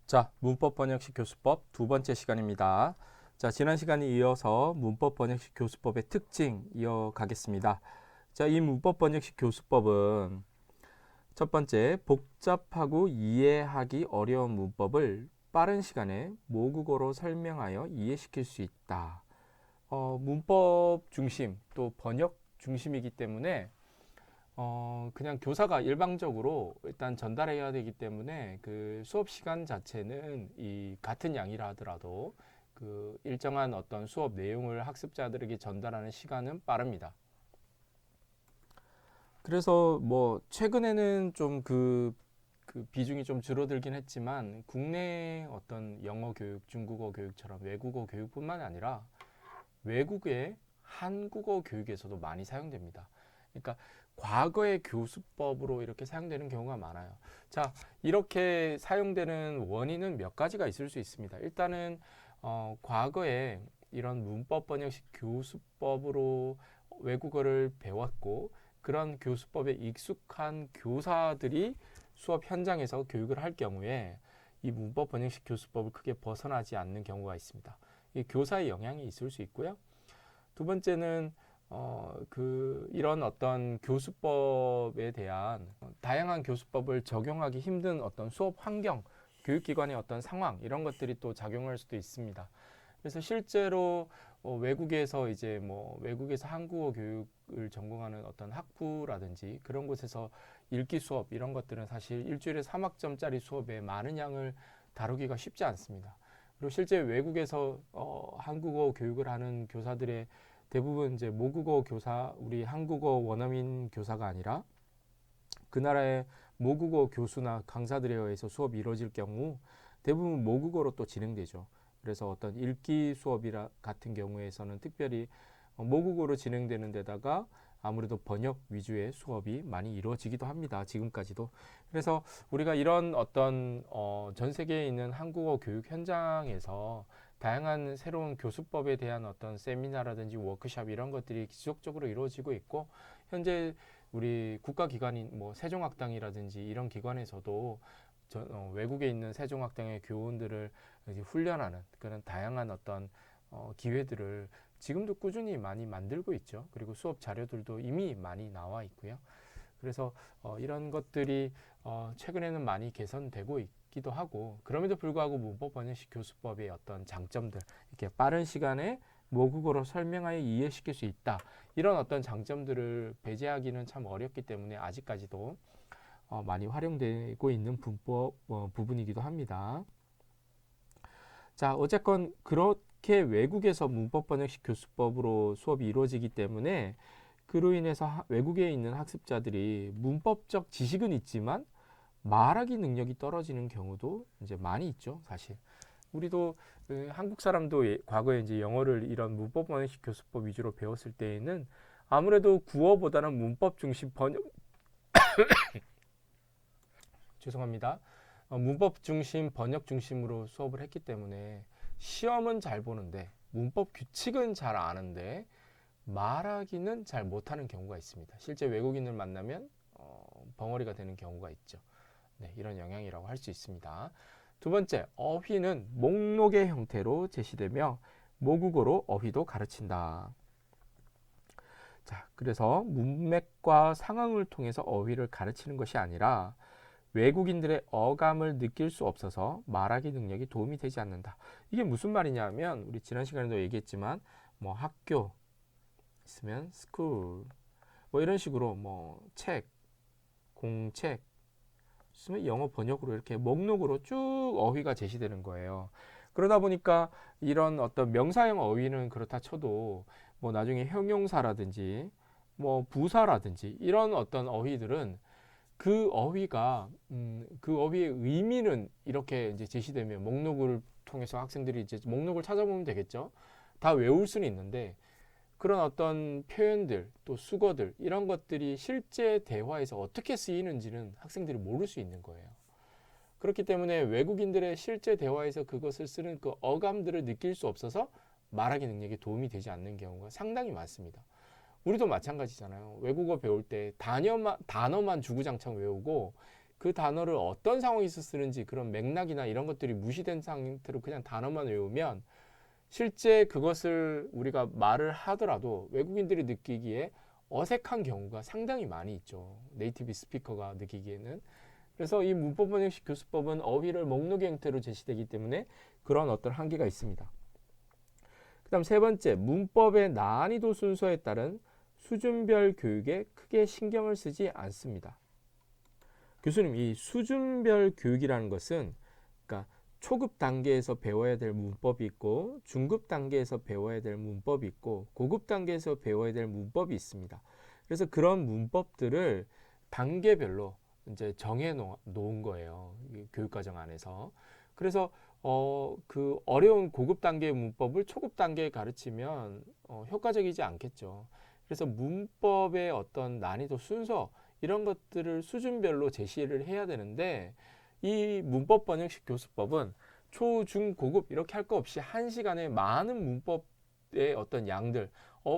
자, 문법 번역식 교수법 두 번째 시간입니다. 자, 지난 시간에 이어서 문법 번역식 교수법의 특징 이어가겠습니다. 자, 이 문법 번역식 교수법은 첫 번째, 복잡하고 이해하기 어려운 문법을 빠른 시간에 모국어로 설명하여 이해시킬 수 있다. 문법 중심 또 번역 중심이기 때문에 그냥 교사가 일방적으로 일단 전달해야 되기 때문에 그 수업 시간 자체는 이 같은 양이라 하더라도 그 일정한 어떤 수업 내용을 학습자들에게 전달하는 시간은 빠릅니다. 그래서 뭐 최근에는 좀 그 비중이 좀 줄어들긴 했지만 국내 어떤 영어 교육, 중국어 교육처럼 외국어 교육뿐만 아니라 외국의 한국어 교육에서도 많이 사용됩니다. 그러니까 과거의 교수법으로 이렇게 사용되는 경우가 많아요. 자, 이렇게 사용되는 원인은 몇 가지가 있을 수 있습니다. 일단은 과거에 이런 문법 번역식 교수법으로 외국어를 배웠고 그런 교수법에 익숙한 교사들이 수업 현장에서 교육을 할 경우에 이 문법 번역식 교수법을 크게 벗어나지 않는 경우가 있습니다. 이 교사의 영향이 있을 수 있고요. 두 번째는 이런 어떤 교수법에 대한 다양한 교수법을 적용하기 힘든 어떤 수업 환경, 교육기관의 어떤 상황 이런 것들이 또 작용할 수도 있습니다. 그래서 실제로 외국에서 이제 뭐 외국에서 한국어 교육을 전공하는 어떤 학부라든지 그런 곳에서 읽기 수업 이런 것들은 사실 일주일에 3학점짜리 수업에 많은 양을 다루기가 쉽지 않습니다. 그리고 실제 외국에서 한국어 교육을 하는 교사들의 대부분 이제 모국어 교사, 우리 한국어 원어민 교사가 아니라 그 나라의 모국어 교수나 강사들에 의해서 수업이 이루어질 경우 대부분 모국어로 또 진행되죠. 그래서 어떤 읽기 수업이라 같은 경우에서는 특별히 모국어로 진행되는 데다가 아무래도 번역 위주의 수업이 많이 이루어지기도 합니다. 지금까지도. 그래서 우리가 이런 어떤 전 세계에 있는 한국어 교육 현장에서 다양한 새로운 교수법에 대한 어떤 세미나라든지 워크숍 이런 것들이 지속적으로 이루어지고 있고 현재 우리 국가기관인 뭐 세종학당이라든지 이런 기관에서도 외국에 있는 세종학당의 교원들을 이제 훈련하는 그런 다양한 어떤 기회들을 지금도 꾸준히 많이 만들고 있죠. 그리고 수업 자료들도 이미 많이 나와 있고요. 그래서 이런 것들이 최근에는 많이 개선되고 있기도 하고 그럼에도 불구하고 문법 번역식 교수법의 어떤 장점들 이렇게 빠른 시간에 모국어로 설명하여 이해시킬 수 있다. 이런 어떤 장점들을 배제하기는 참 어렵기 때문에 아직까지도 많이 활용되고 있는 문법 부분이기도 합니다. 자, 어쨌건 그렇게 외국에서 문법 번역식 교수법으로 수업이 이루어지기 때문에 그로 인해서 외국에 있는 학습자들이 문법적 지식은 있지만 말하기 능력이 떨어지는 경우도 이제 많이 있죠, 사실. 우리도 한국 사람도 과거에 이제 영어를 이런 문법 번역식 교수법 위주로 배웠을 때에는 아무래도 구어보다는 문법 중심 번역 죄송합니다. 문법 중심 번역 중심으로 수업을 했기 때문에 시험은 잘 보는데 문법 규칙은 잘 아는데 말하기는 잘 못하는 경우가 있습니다. 실제 외국인을 만나면 벙어리가 되는 경우가 있죠. 네, 이런 영향이라고 할 수 있습니다. 두 번째, 어휘는 목록의 형태로 제시되며 모국어로 어휘도 가르친다. 자, 그래서 문맥과 상황을 통해서 어휘를 가르치는 것이 아니라 외국인들의 어감을 느낄 수 없어서 말하기 능력이 도움이 되지 않는다. 이게 무슨 말이냐면 우리 지난 시간에도 얘기했지만 뭐 학교 있으면 school 뭐 이런 식으로 뭐 책, 공책 있으면 영어 번역으로 이렇게 목록으로 쭉 어휘가 제시되는 거예요. 그러다 보니까 이런 어떤 명사형 어휘는 그렇다 쳐도 뭐 나중에 형용사라든지 뭐 부사라든지 이런 어떤 어휘들은 그 어휘의 의미는 이렇게 이제 제시되면 목록을 통해서 학생들이 이제 목록을 찾아보면 되겠죠. 다 외울 수는 있는데 그런 어떤 표현들 또 수거들 이런 것들이 실제 대화에서 어떻게 쓰이는지는 학생들이 모를 수 있는 거예요. 그렇기 때문에 외국인들의 실제 대화에서 그것을 쓰는 그 어감들을 느낄 수 없어서 말하기 능력에 도움이 되지 않는 경우가 상당히 많습니다. 우리도 마찬가지잖아요. 외국어 배울 때 단어만 주구장창 외우고 그 단어를 어떤 상황에서 쓰는지 그런 맥락이나 이런 것들이 무시된 상태로 그냥 단어만 외우면 실제 그것을 우리가 말을 하더라도 외국인들이 느끼기에 어색한 경우가 상당히 많이 있죠. 네이티브 스피커가 느끼기에는. 그래서 이 문법 번역식 교수법은 어휘를 목록의 형태로 제시되기 때문에 그런 어떤 한계가 있습니다. 그 다음 세 번째, 문법의 난이도 순서에 따른 수준별 교육에 크게 신경을 쓰지 않습니다. 교수님, 이 수준별 교육이라는 것은 그러니까 초급 단계에서 배워야 될 문법이 있고 중급 단계에서 배워야 될 문법이 있고 고급 단계에서 배워야 될 문법이 있습니다. 그래서 그런 문법들을 단계별로 이제 정해 놓은 거예요. 교육과정 안에서. 그래서 그 어려운 고급 단계의 문법을 초급 단계에 가르치면 효과적이지 않겠죠. 그래서 문법의 어떤 난이도 순서 이런 것들을 수준별로 제시를 해야 되는데 이 문법 번역식 교수법은 초, 중, 고급 이렇게 할 거 없이 한 시간에 많은 문법의 어떤 양들,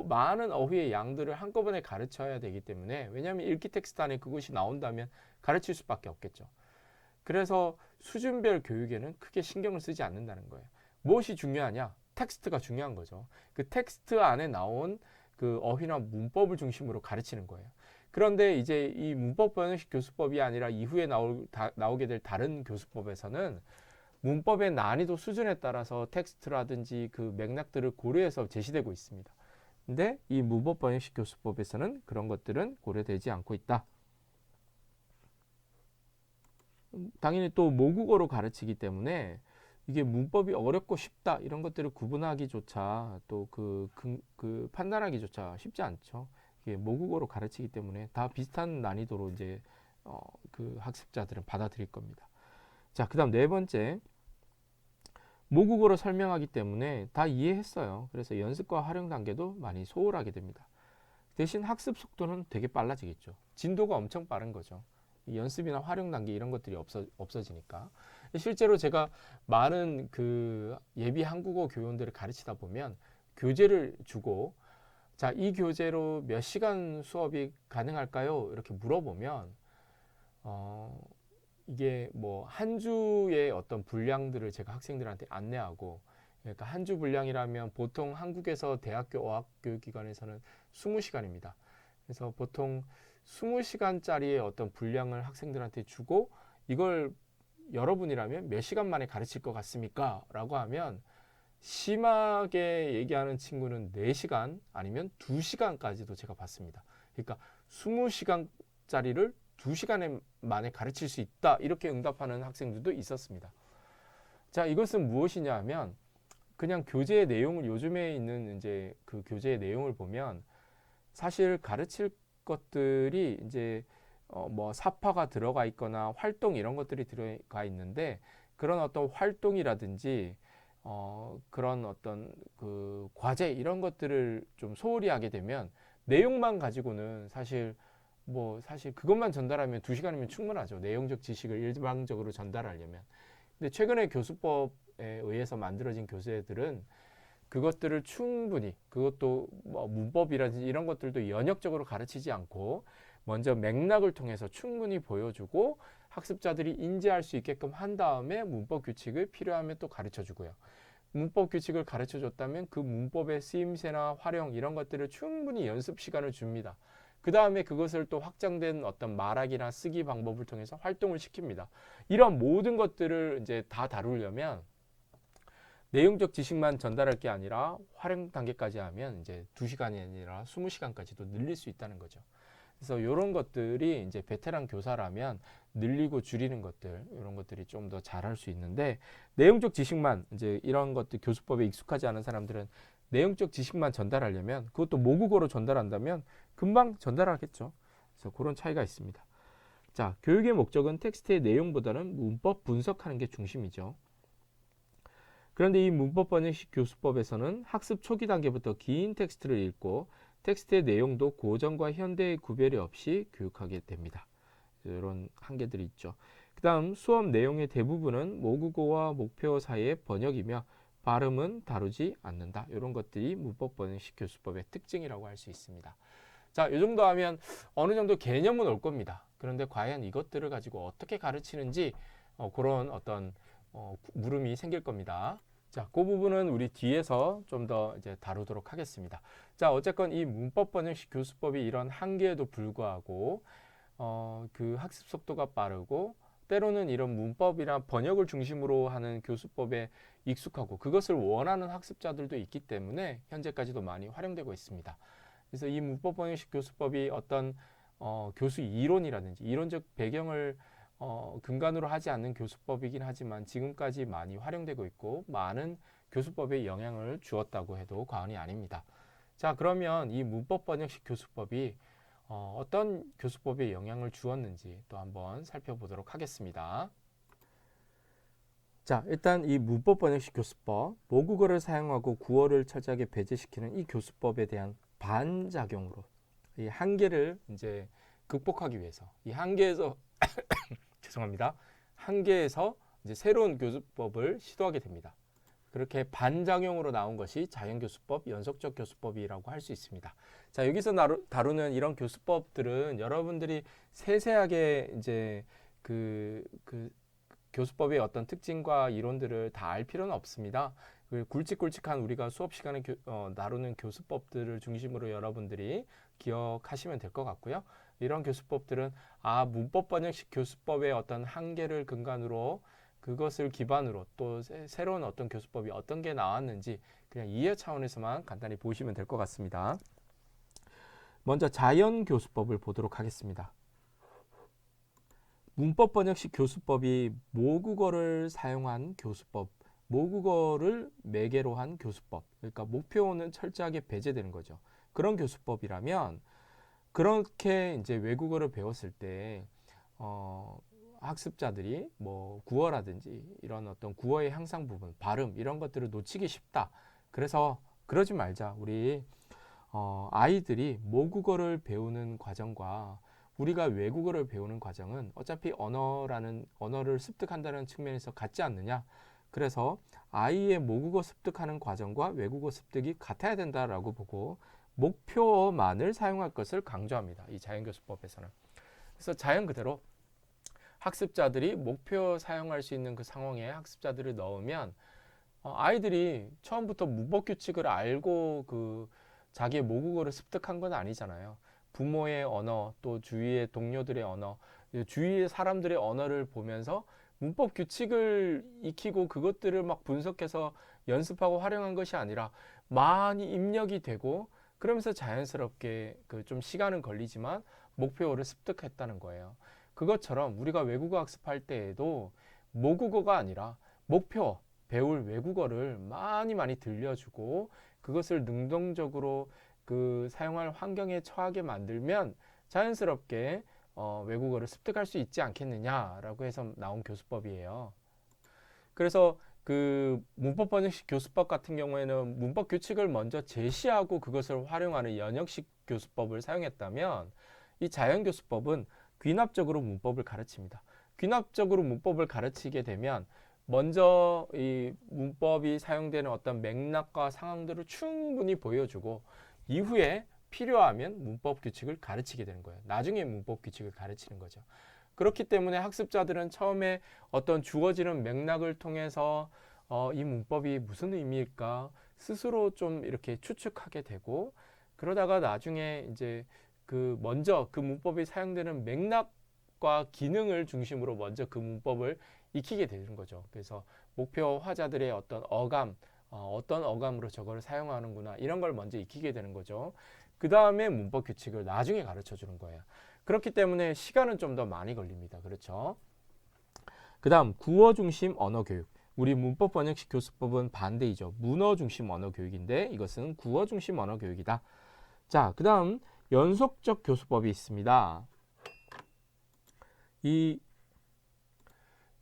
많은 어휘의 양들을 한꺼번에 가르쳐야 되기 때문에 왜냐하면 읽기 텍스트 안에 그것이 나온다면 가르칠 수밖에 없겠죠. 그래서 수준별 교육에는 크게 신경을 쓰지 않는다는 거예요. 무엇이 중요하냐? 텍스트가 중요한 거죠. 그 텍스트 안에 나온 그 어휘나 문법을 중심으로 가르치는 거예요. 그런데 이제 이 문법 번역식 교수법이 아니라 이후에 나오게 될 다른 교수법에서는 문법의 난이도 수준에 따라서 텍스트라든지 그 맥락들을 고려해서 제시되고 있습니다. 근데 이 문법 번역식 교수법에서는 그런 것들은 고려되지 않고 있다. 당연히 또 모국어로 가르치기 때문에 이게 문법이 어렵고 쉽다 이런 것들을 구분하기조차 또 그 판단하기조차 쉽지 않죠. 이게 모국어로 가르치기 때문에 다 비슷한 난이도로 이제 그 학습자들은 받아들일 겁니다. 자, 그다음 네 번째, 모국어로 설명하기 때문에 다 이해했어요. 그래서 연습과 활용 단계도 많이 소홀하게 됩니다. 대신 학습 속도는 되게 빨라지겠죠. 진도가 엄청 빠른 거죠. 연습이나 활용 단계 이런 것들이 없어지니까. 실제로 제가 많은 그 예비 한국어 교원들을 가르치다 보면 교재를 주고 자, 이 교재로 몇 시간 수업이 가능할까요? 이렇게 물어보면 이게 뭐 한 주의 어떤 분량들을 제가 학생들한테 안내하고 그러니까 한 주 분량이라면 보통 한국에서 대학교 어학교육기관에서는 20시간입니다. 그래서 보통 20시간짜리의 어떤 분량을 학생들한테 주고 이걸 여러분이라면 몇 시간 만에 가르칠 것 같습니까? 라고 하면 심하게 얘기하는 친구는 4시간 아니면 2시간까지도 제가 봤습니다. 그러니까 20시간짜리를 2시간 만에 가르칠 수 있다 이렇게 응답하는 학생들도 있었습니다. 자, 이것은 무엇이냐 하면 그냥 교재의 내용을 요즘에 있는 이제 그 교재의 내용을 보면 사실 가르칠 것들이 이제 뭐 사파가 들어가 있거나 활동 이런 것들이 들어가 있는데 그런 어떤 활동이라든지 그런 어떤 그 과제 이런 것들을 좀 소홀히 하게 되면 내용만 가지고는 사실 그것만 전달하면 2시간이면 충분하죠. 내용적 지식을 일방적으로 전달하려면. 근데 최근에 교수법에 의해서 만들어진 교재들은 그것들을 충분히 그것도 뭐 문법이라든지 이런 것들도 연역적으로 가르치지 않고 먼저 맥락을 통해서 충분히 보여주고 학습자들이 인지할 수 있게끔 한 다음에 문법 규칙을 필요하면 또 가르쳐 주고요. 문법 규칙을 가르쳐 줬다면 그 문법의 쓰임새나 활용 이런 것들을 충분히 연습 시간을 줍니다. 그 다음에 그것을 또 확장된 어떤 말하기나 쓰기 방법을 통해서 활동을 시킵니다. 이런 모든 것들을 이제 다 다루려면 내용적 지식만 전달할 게 아니라 활용 단계까지 하면 이제 2시간이 아니라 20시간까지도 늘릴 수 있다는 거죠. 그래서 이런 것들이 이제 베테랑 교사라면 늘리고 줄이는 것들 이런 것들이 좀 더 잘할 수 있는데 내용적 지식만 이제 이런 것들 교수법에 익숙하지 않은 사람들은 내용적 지식만 전달하려면 그것도 모국어로 전달한다면 금방 전달하겠죠. 그래서 그런 차이가 있습니다. 자, 교육의 목적은 텍스트의 내용보다는 문법 분석하는 게 중심이죠. 그런데 이 문법 번역식 교수법에서는 학습 초기 단계부터 긴 텍스트를 읽고 텍스트의 내용도 고전과 현대의 구별이 없이 교육하게 됩니다. 이런 한계들이 있죠. 그 다음 수업 내용의 대부분은 모국어와 목표 사이의 번역이며 발음은 다루지 않는다. 이런 것들이 문법 번역식 교수법의 특징이라고 할 수 있습니다. 자, 이 정도 하면 어느 정도 개념은 올 겁니다. 그런데 과연 이것들을 가지고 어떻게 가르치는지 그런 어떤 물음이 생길 겁니다. 자, 그 부분은 우리 뒤에서 좀 더 이제 다루도록 하겠습니다. 자, 어쨌건 이 문법 번역식 교수법이 이런 한계에도 불구하고 그 학습 속도가 빠르고 때로는 이런 문법이나 번역을 중심으로 하는 교수법에 익숙하고 그것을 원하는 학습자들도 있기 때문에 현재까지도 많이 활용되고 있습니다. 그래서 이 문법 번역식 교수법이 어떤 교수 이론이라든지 이론적 배경을 근간으로 하지 않는 교수법이긴 하지만 지금까지 많이 활용되고 있고 많은 교수법에 영향을 주었다고 해도 과언이 아닙니다. 자, 그러면 이 문법 번역식 교수법이 어떤 교수법에 영향을 주었는지 또 한번 살펴보도록 하겠습니다. 자, 일단 이 문법 번역식 교수법, 모국어를 사용하고 구어를 철저하게 배제시키는 이 교수법에 대한 반작용으로 이 한계를 이제 극복하기 위해서 이 한계에서 죄송합니다. 한계에서 이제 새로운 교수법을 시도하게 됩니다. 그렇게 반작용으로 나온 것이 자연교수법, 연속적 교수법이라고 할 수 있습니다. 자, 여기서 다루는 이런 교수법들은 여러분들이 세세하게 이제 그 교수법의 어떤 특징과 이론들을 다 알 필요는 없습니다. 굵직굵직한 우리가 수업 시간에 다루는 교수법들을 중심으로 여러분들이 기억하시면 될 것 같고요. 이런 교수법들은 문법 번역식 교수법의 어떤 한계를 근간으로 그것을 기반으로 또 새로운 어떤 교수법이 어떤 게 나왔는지 그냥 이해 차원에서만 간단히 보시면 될 것 같습니다. 먼저 자연교수법을 보도록 하겠습니다. 문법 번역식 교수법이 모국어를 사용한 교수법, 모국어를 매개로 한 교수법, 그러니까 목표어는 철저하게 배제되는 거죠. 그런 교수법이라면 그렇게 이제 외국어를 배웠을 때 학습자들이 뭐 구어라든지 이런 어떤 구어의 향상 부분, 발음 이런 것들을 놓치기 쉽다. 그래서 그러지 말자. 우리 아이들이 모국어를 배우는 과정과 우리가 외국어를 배우는 과정은 어차피 언어를 습득한다는 측면에서 같지 않느냐. 그래서 아이의 모국어 습득하는 과정과 외국어 습득이 같아야 된다라고 보고 목표어만을 사용할 것을 강조합니다. 이 자연교수법에서는. 그래서 자연 그대로 학습자들이 목표 사용할 수 있는 그 상황에 학습자들을 넣으면 아이들이 처음부터 문법 규칙을 알고 그 자기의 모국어를 습득한 건 아니잖아요. 부모의 언어, 또 주위의 동료들의 언어, 주위의 사람들의 언어를 보면서 문법 규칙을 익히고 그것들을 막 분석해서 연습하고 활용한 것이 아니라 많이 입력이 되고 그러면서 자연스럽게 그 좀 시간은 걸리지만 목표어를 습득했다는 거예요. 그것처럼 우리가 외국어 학습할 때에도 모국어가 아니라 목표 배울 외국어를 많이 들려주고 그것을 능동적으로 그 사용할 환경에 처하게 만들면 자연스럽게 외국어를 습득할 수 있지 않겠느냐라고 해서 나온 교수법이에요. 그래서 그 문법 번역식 교수법 같은 경우에는 문법 규칙을 먼저 제시하고 그것을 활용하는 연역식 교수법을 사용했다면 이 자연교수법은 귀납적으로 문법을 가르칩니다. 귀납적으로 문법을 가르치게 되면 먼저 이 문법이 사용되는 어떤 맥락과 상황들을 충분히 보여주고 이후에 필요하면 문법 규칙을 가르치게 되는 거예요. 나중에 문법 규칙을 가르치는 거죠. 그렇기 때문에 학습자들은 처음에 어떤 주어지는 맥락을 통해서 이 문법이 무슨 의미일까 스스로 좀 이렇게 추측하게 되고 그러다가 나중에 이제 먼저 그 문법이 사용되는 맥락과 기능을 중심으로 먼저 그 문법을 익히게 되는 거죠. 그래서 목표 화자들의 어떤 어떤 어감으로 저거를 사용하는구나 이런 걸 먼저 익히게 되는 거죠. 그 다음에 문법 규칙을 나중에 가르쳐 주는 거예요. 그렇기 때문에 시간은 좀 더 많이 걸립니다. 그렇죠? 그 다음 구어 중심 언어 교육. 우리 문법 번역식 교수법은 반대이죠. 문어 중심 언어 교육인데 이것은 구어 중심 언어 교육이다. 자, 그 다음 연속적 교수법이 있습니다. 이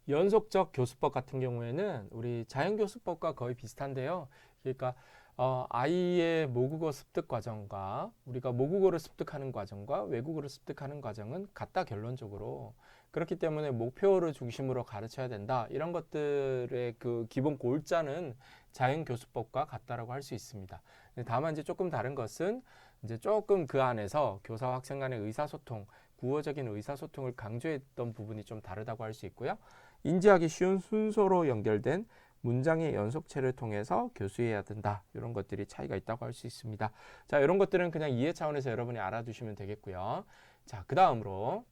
연속적 교수법 같은 경우에는 우리 자연교수법과 거의 비슷한데요. 그러니까 아이의 모국어 습득 과정과 우리가 모국어를 습득하는 과정과 외국어를 습득하는 과정은 같다 결론적으로. 그렇기 때문에 목표를 중심으로 가르쳐야 된다. 이런 것들의 그 기본 골자는 자연교수법과 같다라고 할 수 있습니다. 다만 이제 조금 다른 것은 이제 조금 그 안에서 교사와 학생 간의 의사소통 구어적인 의사소통을 강조했던 부분이 좀 다르다고 할 수 있고요. 인지하기 쉬운 순서로 연결된 문장의 연속체를 통해서 교수해야 된다. 이런 것들이 차이가 있다고 할 수 있습니다. 자, 이런 것들은 그냥 이해 차원에서 여러분이 알아두시면 되겠고요. 자, 그 다음으로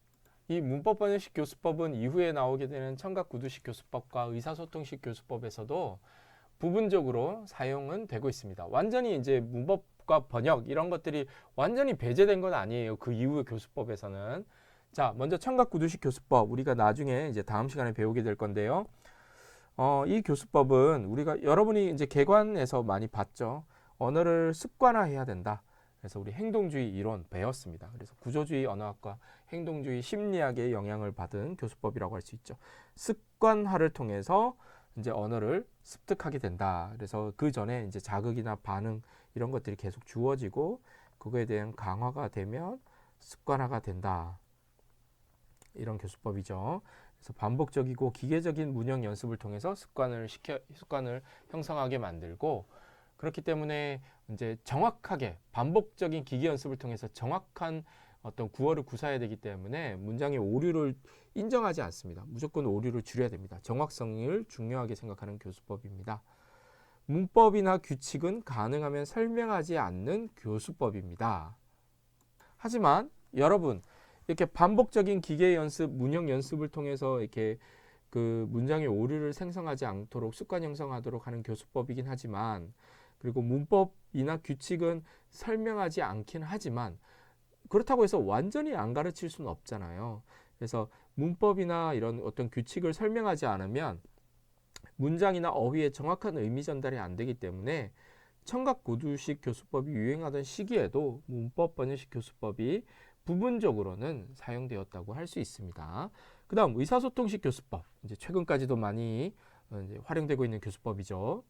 이 문법 번역식 교수법은 이후에 나오게 되는 청각 구두식 교수법과 의사소통식 교수법에서도 부분적으로 사용은 되고 있습니다. 완전히 이제 문법과 번역 이런 것들이 완전히 배제된 건 아니에요. 그 이후의 교수법에서는. 자, 먼저 청각 구두식 교수법 우리가 나중에 이제 다음 시간에 배우게 될 건데요. 이 교수법은 우리가 여러분이 이제 개관에서 많이 봤죠. 언어를 습관화해야 된다. 그래서 우리 행동주의 이론 배웠습니다. 그래서 구조주의 언어학과 행동주의 심리학의 영향을 받은 교수법이라고 할 수 있죠. 습관화를 통해서 이제 언어를 습득하게 된다. 그래서 그 전에 이제 자극이나 반응 이런 것들이 계속 주어지고 그거에 대한 강화가 되면 습관화가 된다. 이런 교수법이죠. 그래서 반복적이고 기계적인 문형 연습을 통해서 습관을 형성하게 만들고 그렇기 때문에 이제 정확하게 반복적인 기계 연습을 통해서 정확한 어떤 구어를 구사해야 되기 때문에 문장의 오류를 인정하지 않습니다. 무조건 오류를 줄여야 됩니다. 정확성을 중요하게 생각하는 교수법입니다. 문법이나 규칙은 가능하면 설명하지 않는 교수법입니다. 하지만 여러분 이렇게 반복적인 기계 연습, 문형 연습을 통해서 이렇게 그 문장의 오류를 생성하지 않도록 습관 형성하도록 하는 교수법이긴 하지만 그리고 문법이나 규칙은 설명하지 않긴 하지만 그렇다고 해서 완전히 안 가르칠 수는 없잖아요. 그래서 문법이나 이런 어떤 규칙을 설명하지 않으면 문장이나 어휘의 정확한 의미 전달이 안 되기 때문에 청각 구두식 교수법이 유행하던 시기에도 문법 번역식 교수법이 부분적으로는 사용되었다고 할 수 있습니다. 그 다음 의사소통식 교수법, 이제 최근까지도 많이 이제 활용되고 있는 교수법이죠.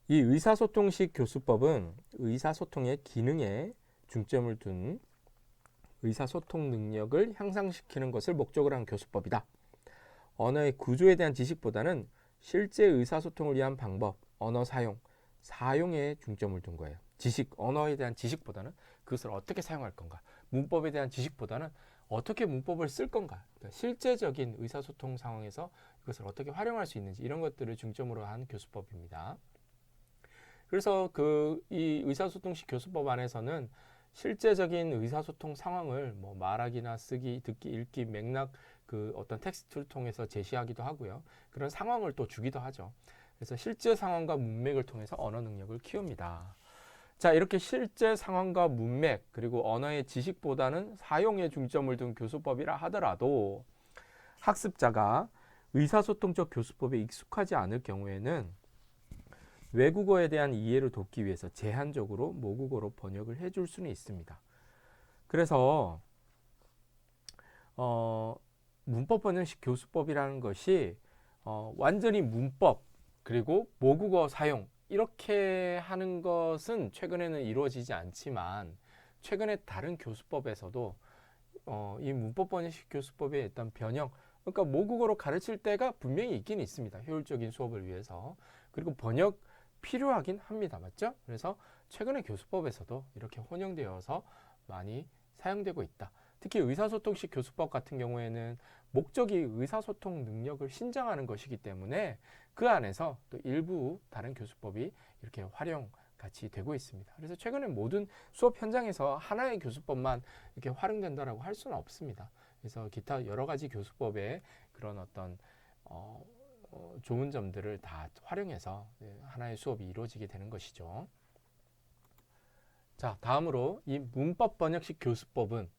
이 의사소통식 교수법은 의사소통의 기능에 중점을 둔 의사소통 능력을 향상시키는 것을 목적으로 한 교수법이다. 언어의 구조에 대한 지식보다는 실제 의사소통을 위한 방법, 언어 사용에 중점을 둔 거예요. 지식, 언어에 대한 지식보다는 그것을 어떻게 사용할 건가, 문법에 대한 지식보다는 어떻게 문법을 쓸 건가, 그러니까 실제적인 의사소통 상황에서 그것을 어떻게 활용할 수 있는지 이런 것들을 중점으로 한 교수법입니다. 그래서 이 의사소통식 교수법 안에서는 실제적인 의사소통 상황을 뭐 말하기나 쓰기, 듣기, 읽기, 맥락 그 어떤 텍스트를 통해서 제시하기도 하고요. 그런 상황을 또 주기도 하죠. 그래서 실제 상황과 문맥을 통해서 언어 능력을 키웁니다. 자, 이렇게 실제 상황과 문맥 그리고 언어의 지식보다는 사용에 중점을 둔 교수법이라 하더라도 학습자가 의사소통적 교수법에 익숙하지 않을 경우에는 외국어에 대한 이해를 돕기 위해서 제한적으로 모국어로 번역을 해줄 수는 있습니다. 그래서 문법 번역식 교수법이라는 것이 완전히 문법 그리고 모국어 사용 이렇게 하는 것은 최근에는 이루어지지 않지만 최근에 다른 교수법에서도 이 문법 번역식 교수법의 일단 변형 그러니까 모국어로 가르칠 때가 분명히 있긴 있습니다. 효율적인 수업을 위해서. 그리고 번역 필요하긴 합니다. 맞죠? 그래서 최근에 교수법에서도 이렇게 혼용되어서 많이 사용되고 있다. 특히 의사소통식 교수법 같은 경우에는 목적이 의사소통 능력을 신장하는 것이기 때문에 그 안에서 또 일부 다른 교수법이 이렇게 활용 같이 되고 있습니다. 그래서 최근에 모든 수업 현장에서 하나의 교수법만 이렇게 활용된다라고 할 수는 없습니다. 그래서 기타 여러 가지 교수법의 그런 어떤 좋은 점들을 다 활용해서 하나의 수업이 이루어지게 되는 것이죠. 자, 다음으로 이 문법 번역식 교수법은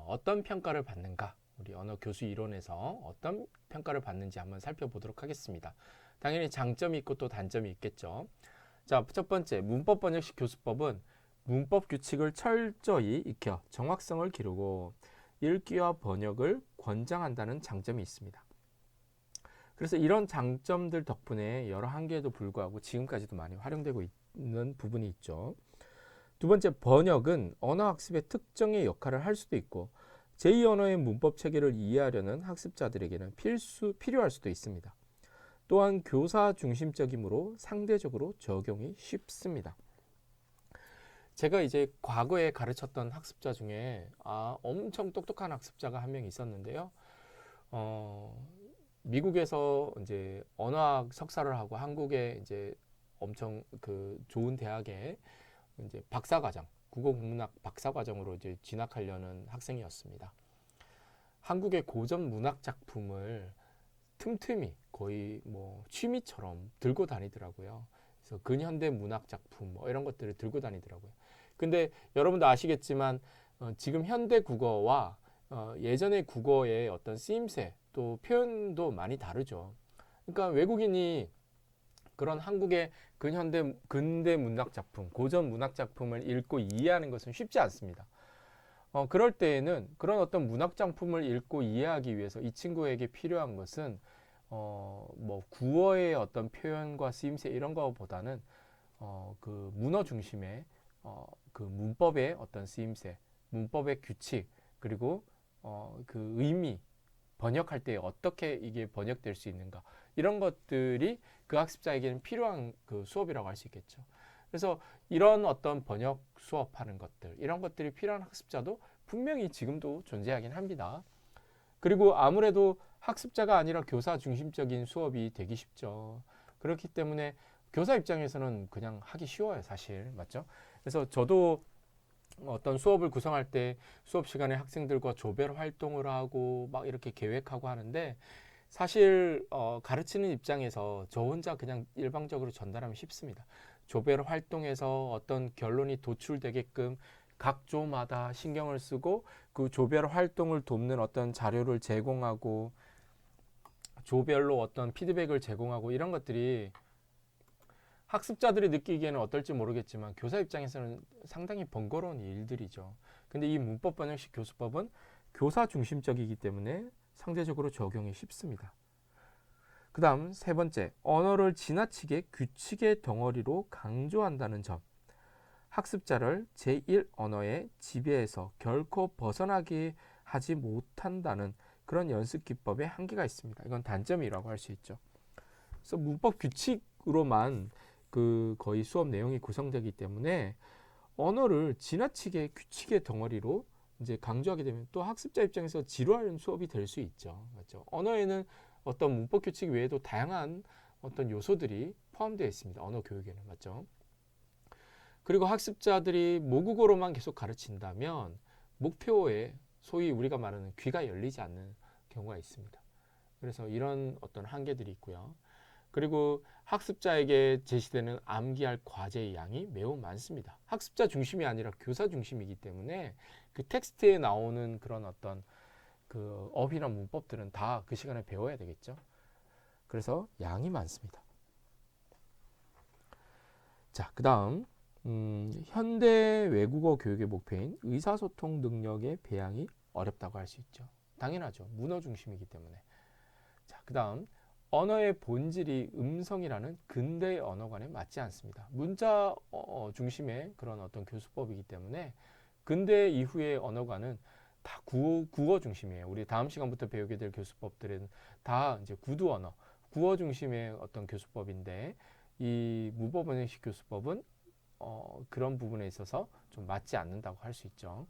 어떤 평가를 받는가? 우리 언어 교수 이론에서 어떤 평가를 받는지 한번 살펴보도록 하겠습니다. 당연히 장점이 있고 또 단점이 있겠죠. 자, 첫 번째 문법 번역식 교수법은 문법 규칙을 철저히 익혀 정확성을 기르고 읽기와 번역을 권장한다는 장점이 있습니다. 그래서 이런 장점들 덕분에 여러 한계에도 불구하고 지금까지도 많이 활용되고 있는 부분이 있죠. 두 번째, 번역은 언어학습의 특정의 역할을 할 수도 있고 제2언어의 문법 체계를 이해하려는 학습자들에게는 필요할 수도 있습니다. 또한 교사 중심적이므로 상대적으로 적용이 쉽습니다. 제가 이제 과거에 가르쳤던 학습자 중에 엄청 똑똑한 학습자가 한 명 있었는데요. 어, 미국에서 이제 언어학 석사를 하고 한국에 이제 엄청 그 좋은 대학에 이제 박사과정, 국어국문학 박사과정으로 이제 진학하려는 학생이었습니다. 한국의 고전 문학 작품을 틈틈이 거의 뭐 취미처럼 들고 다니더라고요. 그래서 근현대 문학 작품 뭐 이런 것들을 들고 다니더라고요. 근데 여러분도 아시겠지만 지금 현대 국어와 예전의 국어의 어떤 쓰임새 또 표현도 많이 다르죠. 그러니까 외국인이 그런 한국의 근대 문학 작품, 고전 문학 작품을 읽고 이해하는 것은 쉽지 않습니다. 그럴 때에는 그런 어떤 문학 작품을 읽고 이해하기 위해서 이 친구에게 필요한 것은 뭐 구어의 어떤 표현과 쓰임새 이런 거보다는 그 문어 중심의 그 문법의 어떤 쓰임새, 문법의 규칙, 그리고 그 의미, 번역할 때 어떻게 이게 번역될 수 있는가 이런 것들이 그 학습자에게는 필요한 그 수업이라고 할 수 있겠죠. 그래서 이런 어떤 번역 수업하는 것들 이런 것들이 필요한 학습자도 분명히 지금도 존재하긴 합니다. 그리고 아무래도 학습자가 아니라 교사 중심적인 수업이 되기 쉽죠. 그렇기 때문에 교사 입장에서는 그냥 하기 쉬워요, 사실. 맞죠? 그래서 저도 어떤 수업을 구성할 때 수업 시간에 학생들과 조별 활동을 하고 막 이렇게 계획하고 하는데 사실 가르치는 입장에서 저 혼자 그냥 일방적으로 전달하면 쉽습니다. 조별 활동에서 어떤 결론이 도출되게끔 각 조마다 신경을 쓰고 그 조별 활동을 돕는 어떤 자료를 제공하고 조별로 어떤 피드백을 제공하고 이런 것들이 학습자들이 느끼기에는 어떨지 모르겠지만 교사 입장에서는 상당히 번거로운 일들이죠. 근데 이 문법 번역식 교수법은 교사 중심적이기 때문에 상대적으로 적용이 쉽습니다. 그 다음 세 번째, 언어를 지나치게 규칙의 덩어리로 강조한다는 점. 학습자를 제1 언어의 지배에서 결코 벗어나게 하지 못한다는 그런 연습 기법에 한계가 있습니다. 이건 단점이라고 할 수 있죠. 그래서 문법 규칙으로만 그 거의 수업 내용이 구성되기 때문에 언어를 지나치게 규칙의 덩어리로 이제 강조하게 되면 또 학습자 입장에서 지루한 수업이 될 수 있죠. 맞죠? 언어에는 어떤 문법 규칙 외에도 다양한 어떤 요소들이 포함되어 있습니다. 언어 교육에는. 맞죠? 그리고 학습자들이 모국어로만 계속 가르친다면 목표에 소위 우리가 말하는 귀가 열리지 않는 경우가 있습니다. 그래서 이런 어떤 한계들이 있고요. 그리고 학습자에게 제시되는 암기할 과제의 양이 매우 많습니다. 학습자 중심이 아니라 교사 중심이기 때문에 그 텍스트에 나오는 그런 어떤 그 어휘나 문법들은 다 그 시간에 배워야 되겠죠. 그래서 양이 많습니다. 자, 그 다음 현대 외국어 교육의 목표인 의사소통 능력의 배양이 어렵다고 할 수 있죠. 당연하죠. 문어 중심이기 때문에. 자, 그 다음 언어의 본질이 음성이라는 근대 언어관에 맞지 않습니다. 문자 중심의 그런 어떤 교수법이기 때문에 근대 이후의 언어관은 다 국어 중심이에요. 우리 다음 시간부터 배우게 될 교수법들은 다 이제 구두 언어, 국어 중심의 어떤 교수법인데 이 문법 번역식 교수법은 그런 부분에 있어서 좀 맞지 않는다고 할 수 있죠.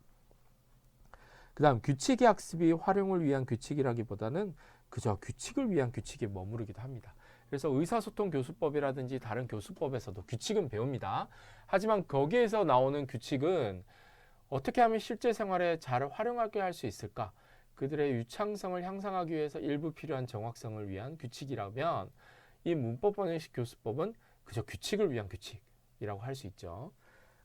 그 다음 규칙의 학습이 활용을 위한 규칙이라기보다는 그저 규칙을 위한 규칙에 머무르기도 합니다. 그래서 의사소통 교수법이라든지 다른 교수법에서도 규칙은 배웁니다. 하지만 거기에서 나오는 규칙은 어떻게 하면 실제 생활에 잘 활용하게 할 수 있을까? 그들의 유창성을 향상하기 위해서 일부 필요한 정확성을 위한 규칙이라면 이 문법 번역식 교수법은 그저 규칙을 위한 규칙이라고 할 수 있죠.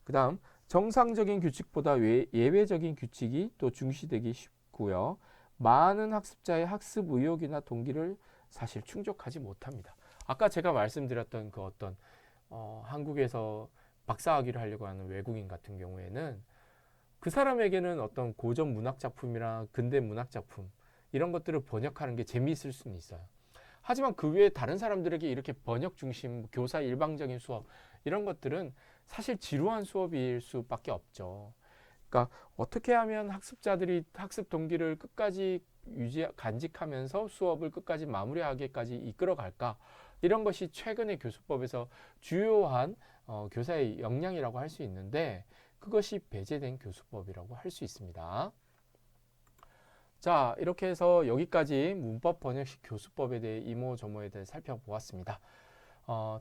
그 다음 정상적인 규칙보다 예외적인 규칙이 또 중시되기 쉽고요. 많은 학습자의 학습 의욕이나 동기를 사실 충족하지 못합니다. 아까 제가 말씀드렸던 그 어떤 한국에서 박사학위를 하려고 하는 외국인 같은 경우에는 그 사람에게는 어떤 고전 문학 작품이나 근대 문학 작품 이런 것들을 번역하는 게 재미있을 수는 있어요. 하지만 그 외에 다른 사람들에게 이렇게 번역 중심, 교사 일방적인 수업 이런 것들은 사실 지루한 수업일 수밖에 없죠. 그러니까 어떻게 하면 학습자들이 학습 동기를 끝까지 간직하면서 수업을 끝까지 마무리하기까지 이끌어갈까? 이런 것이 최근의 교수법에서 주요한 교사의 역량이라고 할 수 있는데 그것이 배제된 교수법이라고 할 수 있습니다. 자, 이렇게 해서 여기까지 문법 번역식 교수법에 대해 이모저모에 대해 살펴보았습니다.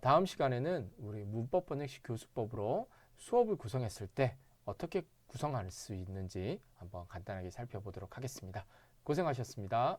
다음 시간에는 우리 문법 번역식 교수법으로 수업을 구성했을 때 어떻게 구성할 수 있는지 한번 간단하게 살펴보도록 하겠습니다. 고생하셨습니다.